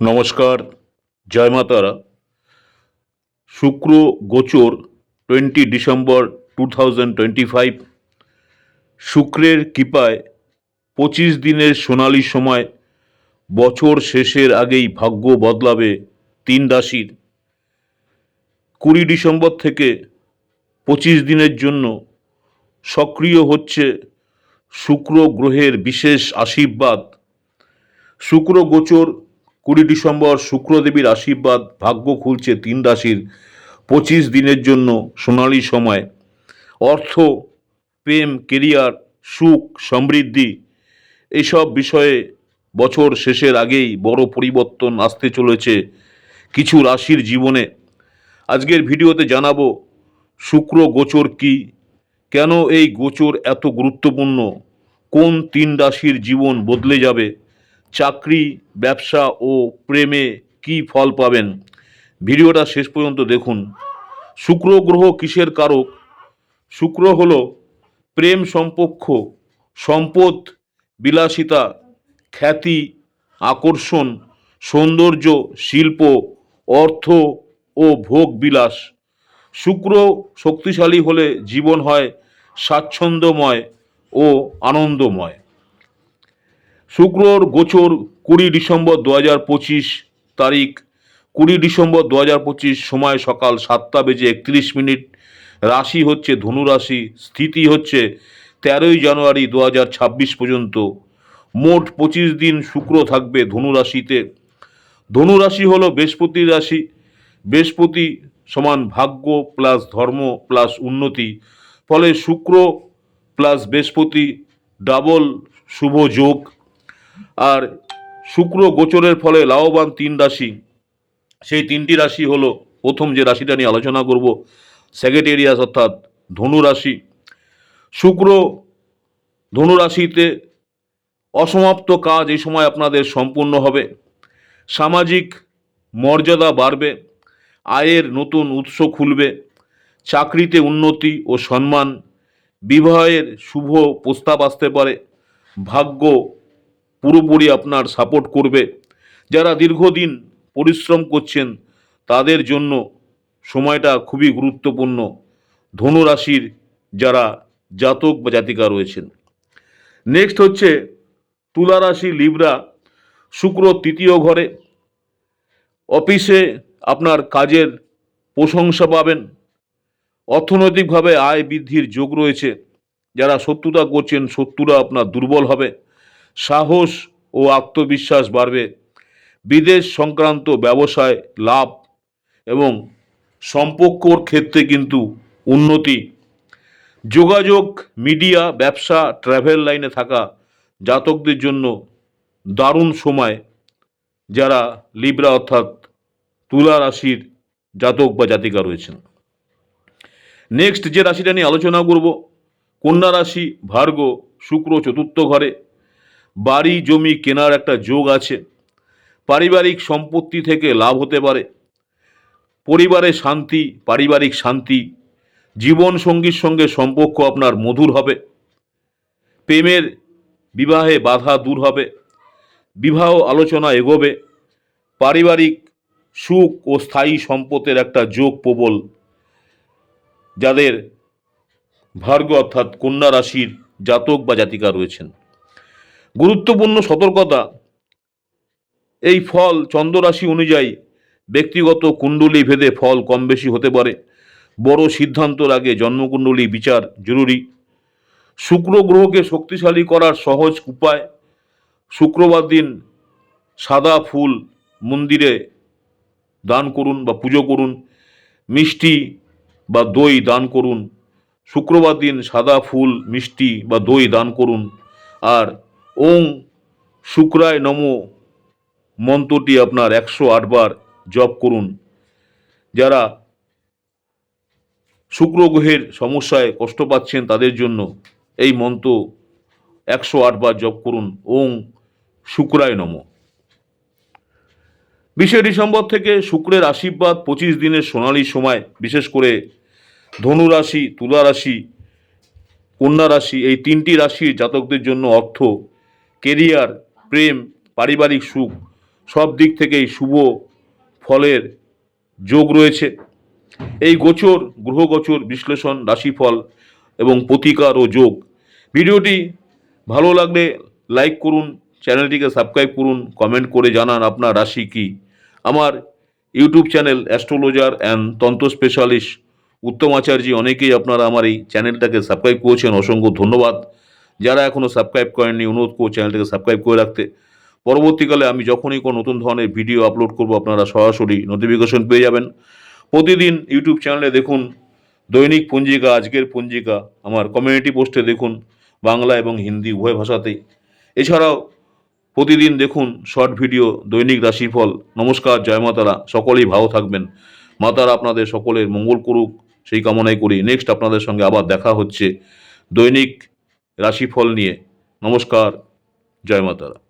নমস্কার, জয় মা তারা। শুক্র গোচর 20 ডিসেম্বর 2025। শুক্রের কৃপায় 25 দিনের সোনালী সময়, বছর শেষের আগেই ভাগ্য বদলাবে 3 রাশির। 20 ডিসেম্বর থেকে 25 দিনের জন্য সক্রিয় হচ্ছে শুক্র গ্রহের বিশেষ আশীর্বাদ। শুক্র গোচর 20 ডিসেম্বর, শুক্রদেবীর আশীর্বাদ, ভাগ্য খুলছে 3 রাশির 25 দিনের জন্য সোনালী সময়। অর্থ, প্রেম, কেরিয়ার, সুখ, সমৃদ্ধি এসব বিষয়ে বছর শেষের আগেই বড় পরিবর্তন আসতে চলেছে কিছু রাশির জীবনে। আজকের ভিডিওতে জানাবো শুক্র গোচর কি, কেন এই গোচর এত গুরুত্বপূর্ণ, কোন 3 রাশির জীবন বদলে যাবে, চাকরি, ব্যবসা ও প্রেমে কি ফল পাবেন। ভিডিওটা শেষ পর্যন্ত দেখুন। শুক্র গ্রহ কিসের কারক? শুক্র হলো প্রেম, সম্পর্ক, সম্পদ, বিলাসিতা, খ্যাতি, আকর্ষণ, সৌন্দর্য, শিল্প, অর্থ ও ভোগ বিলাস। শুক্র শক্তিশালী হলে জীবন হয় স্বাচ্ছন্দ্যময় ও আনন্দময়। শুক্রর গোচর 20 ডিসেম্বর 2025 তারিখ, 20 ডিসেম্বর 2025, সময় সকাল 7টা বেজে 31 মিনিট। রাশি হচ্ছে ধনু রাশি। স্থিতি হচ্ছে 13ই জানুয়ারি 2026 পর্যন্ত। মোট 25 দিন শুক্র থাকবে ধনু রাশিতে। ধনু রাশি হলো বৃহস্পতির রাশি। বৃহস্পতি সমান ভাগ্য প্লাস ধর্ম প্লাস উন্নতি, ফলে শুক্র প্লাস বৃহস্পতি ডাবল শুভ যোগ। আর শুক্র গোচরের ফলে লাভবান 3 রাশি। সেই 3টি রাশি হলো, প্রথম যে রাশিটা নিয়ে আলোচনা করব, স্যাগেটেরিয়াস অর্থাৎ ধনু রাশি। শুক্র ধনু রাশিতে, অসমাপ্ত কাজ এই সময় আপনাদের সম্পূর্ণ হবে। সামাজিক মর্যাদা বাড়বে, আয়ের নতুন উৎস খুলবে, চাকরিতে উন্নতি ও সম্মান, বিবাহের শুভ প্রস্তাব আসতে পারে, ভাগ্য পুরোপুরি আপনার সাপোর্ট করবে। যারা দীর্ঘদিন পরিশ্রম করছেন তাদের জন্য সময়টা খুবই গুরুত্বপূর্ণ। ধনু রাশির যারা জাতক বা জাতিকা রয়েছেন। নেক্সট হচ্ছে তুলা রাশি, লিব্রা। শুক্র তৃতীয় ঘরে। অফিসে আপনার কাজের প্রশংসা পাবেন, অর্থনৈতিকভাবে আয় বৃদ্ধির যোগ রয়েছে। যারা শত্রুতা করছেন শত্রুরা আপনার দুর্বল হবে, সাহস ও আত্মবিশ্বাস বাড়বে, বিদেশ সংক্রান্ত ব্যবসায় লাভ এবং সম্পর্কর ক্ষেত্রে কিন্তু উন্নতি। যোগাযোগ, মিডিয়া, ব্যবসা, ট্রাভেল লাইনে থাকা জাতকদের জন্য দারুণ সময়। যারা লিব্রা অর্থাৎ তুলা রাশির জাতক বা জাতিকা রয়েছেন। নেক্সট যে রাশিটা নিয়ে আলোচনা করব, কন্যা রাশি, ভার্গ। শুক্র চতুর্থ ঘরে। বাড়ি জমি কেনার একটা যোগ আছে। পারিবারিক সম্পত্তি থেকে লাভ হতে পারে। পরিবারে শান্তি, পারিবারিক শান্তি। জীবন সঙ্গীর সঙ্গে সম্পর্ক আপনার মধুর হবে। প্রেমের বিবাহে বাধা দূর হবে। বিবাহ আলোচনা এগোবে। পারিবারিক সুখ ও স্থায়ী সম্পদের একটা যোগ প্রবল। যাদের ভার্গ অর্থাৎ কন্যা রাশির জাতক বা জাতিকা রয়েছেন। গুরুত্বপূর্ণ সতর্কতা, এই ফল চন্দ্র রাশি অনুযায়ী ব্যক্তিগত কুণ্ডলী ভেদে ফল কম বেশি হতে পারে। বড় সিদ্ধান্তের আগে জন্মকুণ্ডলী বিচার জরুরি। শুক্র গ্রহকে শক্তিশালী করার সহজ উপায়, শুক্রবার দিন সাদা ফুল মন্দিরে দান করুন বা পুজো করুন, মিষ্টি বা দই দান করুন। শুক্রবার দিন সাদা ফুল, মিষ্টি বা দই দান করুন। আর ওং শুক্রায় নম মন্ত্রটি আপনার 108 বার জপ করুন। যারা শুক্র গ্রহের সমস্যায় কষ্ট পাচ্ছেন তাদের জন্য এই মন্ত্র 108 বার জপ করুন, ওং শুক্রায় নম। 20 ডিসেম্বর থেকে শুক্রের আশীর্বাদ, 25 দিনের সোনালী সময়, বিশেষ করে ধনু রাশি, তুলা রাশি, কন্যা রাশি, এই 3টি রাশির জাতকদের জন্য অর্থ, কেরিয়ার, প্রেম, পারিবারিক সুখ সব দিক থেকেই শুভ ফলের যোগ রয়েছে। এই গোচর গ্রহগোচর বিশ্লেষণ, রাশিফল এবং প্রতিকার ও যোগ। ভিডিওটি ভালো লাগলে লাইক করুন, চ্যানেলটিকে সাবস্ক্রাইব করুন, কমেন্ট করে জানান আপনার রাশি কী। আমার ইউটিউব চ্যানেল অ্যাস্ট্রোলজার অ্যান্ড তন্ত্র স্পেশালিস্ট উত্তম আচার্য, অনেকেই আপনারা আমার এই চ্যানেলটাকে সাবস্ক্রাইব করেছেন, অসংখ্য ধন্যবাদ। যারা এখনও সাবস্ক্রাইব করেননি, অনুরোধ করব চ্যানেলটাকে সাবস্ক্রাইব করে রাখতে। পরবর্তীকালে আমি যখনই কোনো নতুন ধরনের ভিডিও আপলোড করব, আপনারা সরাসরি নোটিফিকেশন পেয়ে যাবেন। প্রতিদিন ইউটিউব চ্যানেলে দেখুন দৈনিক পঞ্জিকা, আজকের পঞ্জিকা, আমার কমিউনিটি পোস্টে দেখুন বাংলা এবং হিন্দি উভয় ভাষাতেই। এছাড়াও প্রতিদিন দেখুন শর্ট ভিডিও, দৈনিক রাশিফল। নমস্কার, জয় মাতারা, সকলেই ভালো থাকবেন। মাতারা আপনাদের সকলের মঙ্গল করুক, সেই কামনাই করি। নেক্সট আপনাদের সঙ্গে আবার দেখা হচ্ছে দৈনিক রাশিফল নিয়ে। নমস্কার, জয় মাতারা।